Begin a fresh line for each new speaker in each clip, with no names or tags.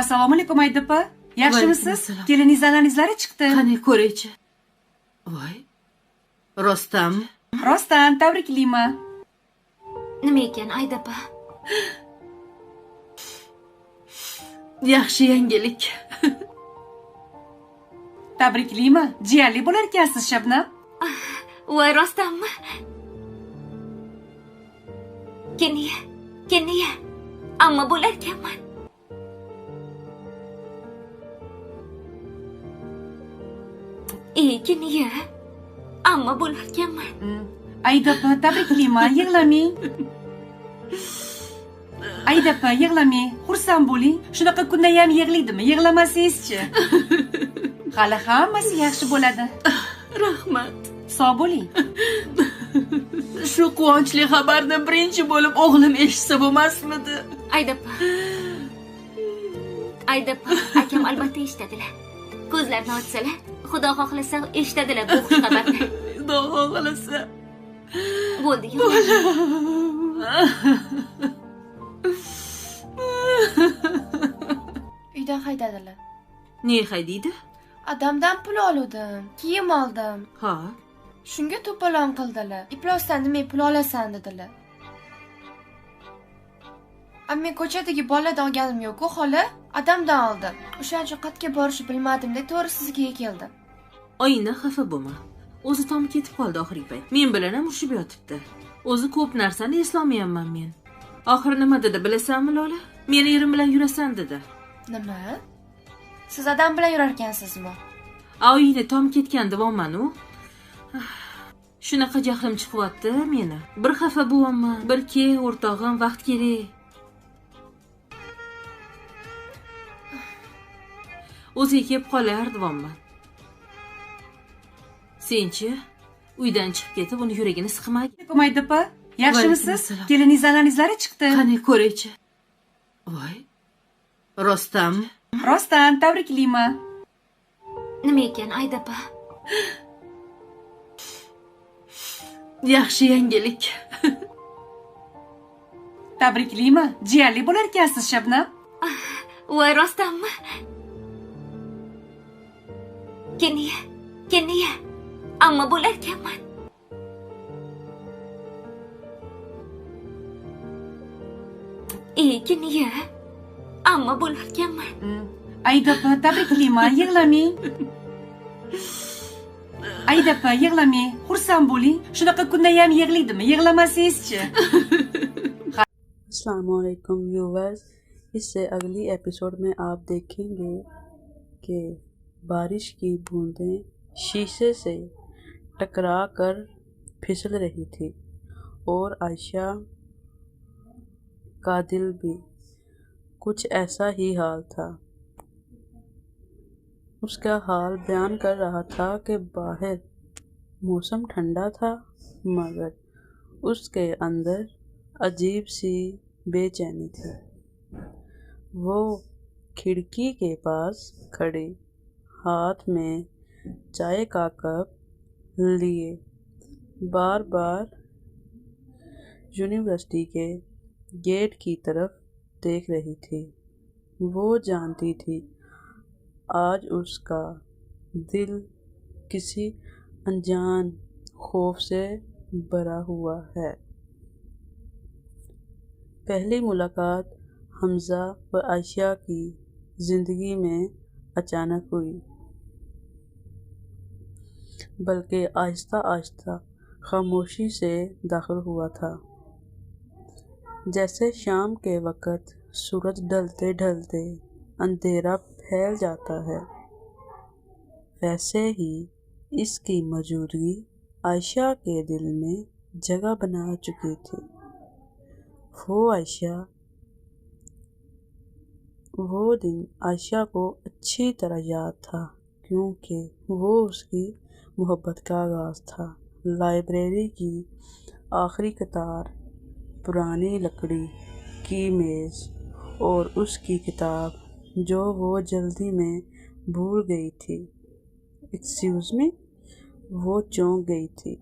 Assalomu alaykum Ayda opa. Yaxshimisiz?
Vaalaykum
Keliningizlarning izlari chiqdi.
Qani ko'raychi. Voy. Rostdan.
Rostdan tabriklayman.
Nima ekan Ayda opa?
Yaxshi yangilik.
Tabriklayman. Jiyanli bo'lar ekansiz Shabnam.
Voy rostdanmi? Keniya. Amma bo'lar ekanman. Keniya. Amma bo'lar ekanman.
Ayda opa tabriklayman. Yig'lamang. Ayda opa yig'lamang. Xursand bo'ling. Shunaqa kunda ham yig'laydimi? Yig'lamasangizchi. Hali hammasi yaxshi bo'ladi.
Rahmat.
Sog' bo'ling.
Shu quvonchli xabarni birinchi bo'lib o'g'lim eshitsa bo'lmasmidi?
Ayda opa, akam albatta eshitadilar. Ko'zlarini ochsalar, Xudo xohlasa eshitadilar bu xush xabarni.
Xudo xohlasa.
Bo'ldi,
Uydan haydadilar.
Ne haydaydi?
Adamdan pul oldim, kiyim oldim.
Ha.
Shunga to'polon qildilar. Iplosdan nima pul olasan dedilar. Ammo ko'chadagi boladan olganim yo'q-ku, xola. Adamdan oldim. O'shancha qayerga borishni bilmadim-da, to'g'ri sizga keldim.
Oyina xafa bo'lma. O'zi tom ketib qoldi oxirgi payt. Men bilan ham urushib yotibdi. O'zi ko'p narsani eslolmayapman men. Oxiri nima dedi bilasanmi Lola? Meni erim bilan yurasan dedi.
Nima? Siz adam bilan yurar ekansizmi?
Oyina tom ketgan devonman-u. Shunaqa jahlim chiqyapti meni. Bir xafa bo'laman, bir ke o'rtog'im vaqt kerak. O'ziga kelib qolar devonman. Senchi uydan chiqib ketib uni yuragini siqmagin.
Alaykum Ayda opa. Yaxshimisiz?
Vaalaykum
Keliningizlarning izlari chiqdi.
Qani ko'raychi. Voy. Rostdan.
Rostdan tabriklayman.
Nima ekan Ayda opa?
Yaxshi yangilik.
Tabriklayman. Jiyanli bo'lar ekansiz Shabnam.
Voy rostdanmi? Keniya. Amma bo'lar ekanman. Keniya. Amma bo'lar ekanman.
Ayda opa tabriklayman. Yig'lamang. Ayda opa yig'lamang. Xursand bo'ling. Shunaqa kunda ham yig'laydimi? Yig'lamasangizchi.
अस्सलामुअलैकुम viewers. इससे अगली episode में आप देखेंगे कि बारिश की बूंदें शीशे से टकरा कर फिसल रही थी और आयशा का दिल भी कुछ ऐसा ही हाल था। उसका हाल बयान कर रहा था कि बाहर मौसम ठंडा था मगर उसके अंदर अजीब सी बेचैनी थी। वो खिड़की के पास खड़े हाथ में चाय का कप लिए बार बार यूनिवर्सिटी के गेट की तरफ देख रही थी। वो जानती थी आज उसका दिल किसी अनजान खौफ से भरा हुआ है। पहली मुलाकात हमजा व आयशा की ज़िंदगी में अचानक हुई, बल्कि आहिस्ता आहिस्ता खामोशी से दाखिल हुआ था। जैसे शाम के वक़्त सूरज ढलते ढलते अंधेरा फैल जाता है, वैसे ही इसकी मौजूदगी आयशा के दिल में जगह बना चुकी थी। वो दिन आयशा को अच्छी तरह याद था क्योंकि वो उसकी मोहब्बत का आगाज़ था। लाइब्रेरी की आखिरी कतार, पुरानी लकड़ी की मेज़ और उसकी किताब जो वो जल्दी में भूल गई थी। एक्सक्यूज़ मी, वो चौंक गई थी।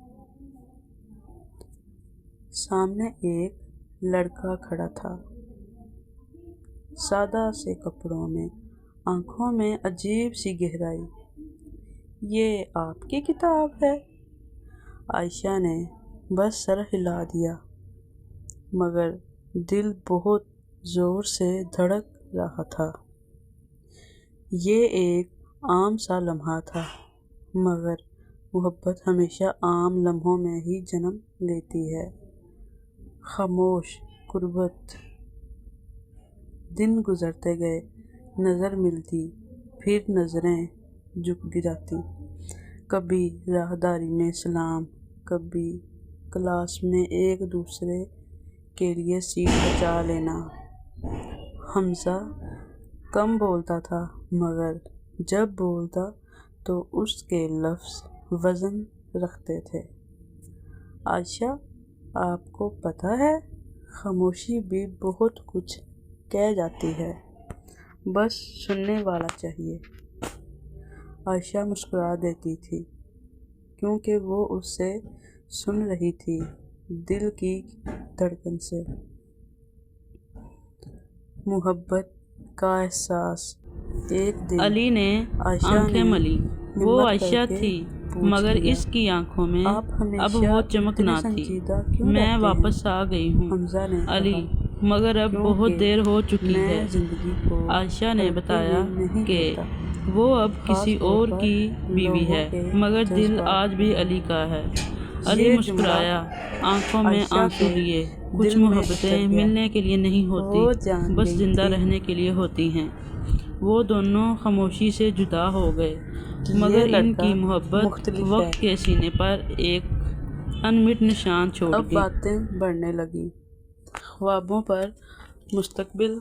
सामने एक लड़का खड़ा था। सादा से कपड़ों में, आंखों में अजीब सी गहराई। ये आपकी किताब है? आयशा ने बस सर हिला दिया, मगर दिल बहुत ज़ोर से धड़क रहा था। ये एक आम सा लम्हा था, मगर मोहब्बत हमेशा आम लम्हों में ही जन्म लेती है। खामोश कुर्बत। दिन गुजरते गए, नज़र मिलती, फिर नज़रें झुक जाती। कभी राहदारी में सलाम, कभी क्लास में एक दूसरे के लिए सीट बचा लेना। हमजा कम बोलता था, मगर जब बोलता तो उसके लफ्ज़ वज़न रखते थे। आयशा, आपको पता है, खामोशी भी बहुत कुछ कह जाती है, बस सुनने वाला चाहिए। आयशा मुस्कुरा देती थी, क्योंकि वो उससे सुन रही थी, दिल की धड़कन से। मोहब्बत का एहसास। एक दिन
अली ने
आयशा
आंखें मली। वो
हिम्मत
आयशा
करके
थी,
पूछ
मगर
लिया,
इसकी आंखों में
आप हमेशा
अब वो चमक
इतने
ना थी।
संजीदा क्यों
मैं
रहते
वापस
हैं?
आ गई हूँ
हमजा ने
अली,
कहा,
मगर अब बहुत
क्योंकि
देर हो चुकी
मैं
है।
जिंदगी को
आयशा ने
हल्के
बताया
में नहीं
कि
लेता,
वो अब
खास
किसी
तौर
और
पर
की बीवी
लोगों
है,
के
मगर दिल
जज्बात
आज भी अली का है। अली
ये
मुस्कुराया, आंखों में
आयशा
आंसू
के
लिए। कुछ
दिल में
मोहब्बतें
उतर गया।
मिलने के लिए नहीं
वो
होती,
जान
बस
गई
जिंदा
थी,
रहने के लिए होती हैं। वो दोनों खामोशी से जुदा हो गए,
ये
मगर
लड़का
इनकी मोहब्बत
मुख्तलिफ है।
वक्त के सीने पर एक अनमिट निशान छोड़
अब
गई।
बातें बढ़ने लगी, ख्वाबों पर, मुस्तकबिल,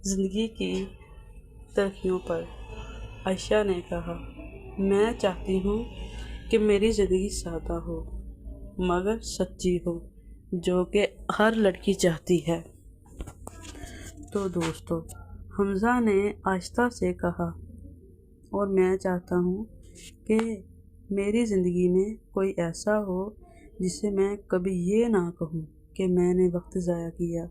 जिंदगी की तरक्कियों पर। आयशा ने कहा, मैं चाहती हूँ कि मेरी ज़िंदगी सादा हो, मगर सच्ची हो, जो कि हर लड़की चाहती है। तो दोस्तों, हमजा ने आहिस्ता से कहा, और मैं चाहता हूँ कि मेरी ज़िंदगी में कोई ऐसा हो जिसे मैं कभी ये ना कहूँ कि मैंने वक्त ज़ाया किया।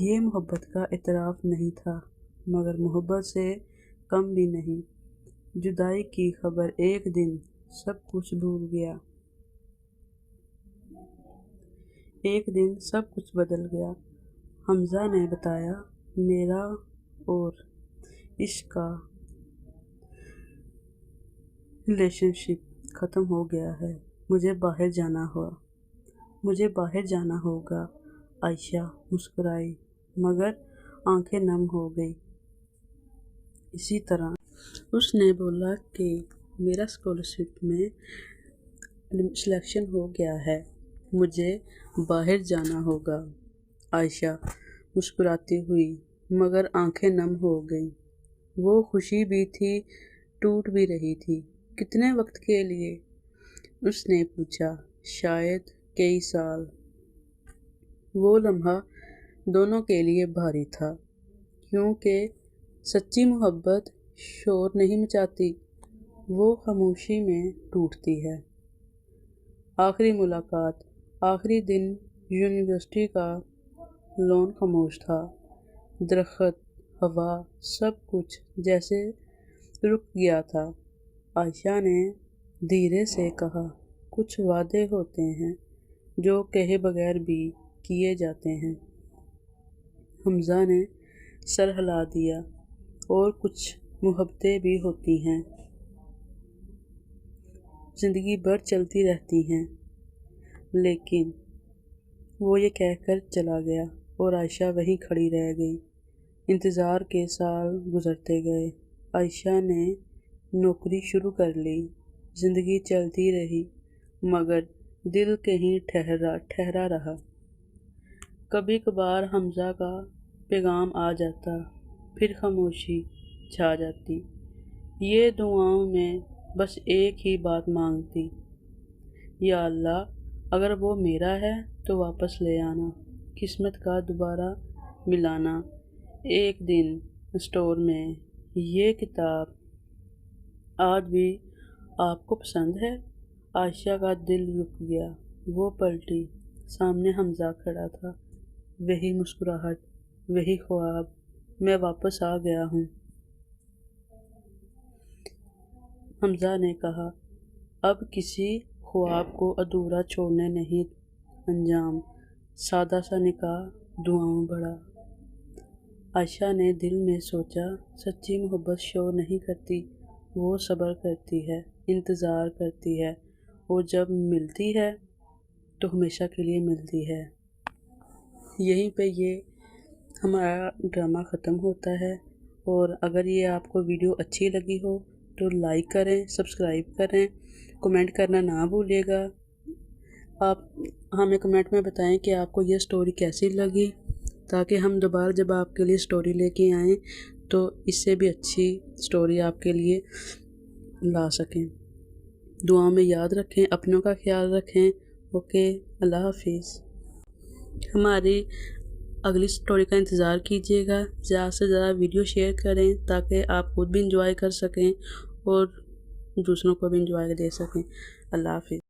ये मोहब्बत का इतराफ़ नहीं था, मगर मोहब्बत से कम भी नहीं। जुदाई की खबर एक दिन सब कुछ भूल गया। एक दिन सब कुछ बदल गया। हमजा ने बताया, मेरा और इश्क का रिलेशनशिप ख़त्म हो गया है। मुझे बाहर जाना होगा। आयशा मुस्कुराई, मगर आंखें नम हो गई। इसी तरह उसने बोला कि मेरा स्कॉलरशिप में सिलेक्शन हो गया है, मुझे बाहर जाना होगा। आयशा मुस्कुराती हुई, मगर आंखें नम हो गईं। वो खुशी भी थी, टूट भी रही थी। कितने वक्त के लिए? उसने पूछा। शायद कई साल। वो लम्हा दोनों के लिए भारी था, क्योंकि सच्ची मोहब्बत शोर नहीं मचाती, वो खामोशी में टूटती है। आखिरी मुलाकात। आखिरी दिन यूनिवर्सिटी का लॉन खामोश था। दरख्त, हवा, सब कुछ जैसे रुक गया था। आयशा ने धीरे से कहा, कुछ वादे होते हैं जो कहे बगैर भी किए जाते हैं। हमजा ने सर हिला दिया, और कुछ मोहब्बतें भी होती हैं, ज़िंदगी भर चलती रहती हैं। लेकिन वो ये कहकर चला गया, और आयशा वहीं खड़ी रह गई। इंतज़ार के साल गुजरते गए। आयशा ने नौकरी शुरू कर ली। ज़िंदगी चलती रही, मगर दिल कहीं ठहरा रहा। कभी कभार हमजा का पैगाम आ जाता, फिर खामोशी छा जाती। ये दुआओं में बस एक ही बात मांगती, या अल्लाह, अगर वो मेरा है तो वापस ले आना, किस्मत का दोबारा मिलाना। एक दिन स्टोर में, ये किताब आज भी आपको पसंद है? आयशा का दिल रुक गया। वो पलटी, सामने हमजा खड़ा था। वही मुस्कुराहट, वही ख्वाब, मैं वापस आ गया हूँ। हमजा ने कहा, अब किसी ख्वाब को अधूरा छोड़ने नहीं अंजाम। सादा सा निकाह दुआओं बड़ा। आयशा ने दिल में सोचा, सच्ची मोहब्बत शोर नहीं करती, वो सब्र करती है, इंतज़ार करती है, और जब मिलती है तो हमेशा के लिए मिलती है। यहीं पे ये हमारा ड्रामा ख़त्म होता है। और अगर ये आपको वीडियो अच्छी लगी हो तो लाइक करें, सब्सक्राइब करें, कमेंट करना ना भूलिएगा। आप हमें कमेंट में बताएं कि आपको ये स्टोरी कैसी लगी, ताकि हम दोबारा जब आपके लिए स्टोरी लेके आएँ तो इससे भी अच्छी स्टोरी आपके लिए ला सकें। दुआ में याद रखें, अपनों का ख्याल रखें। ओके, अल्लाह हाफिज़। हमारी अगली स्टोरी का इंतज़ार कीजिएगा। ज़्यादा से ज़्यादा वीडियो शेयर करें ताकि आप खुद भी इंजॉय कर सकें और दूसरों को भी इंजॉय दे सकें। अल्लाह हाफिज़।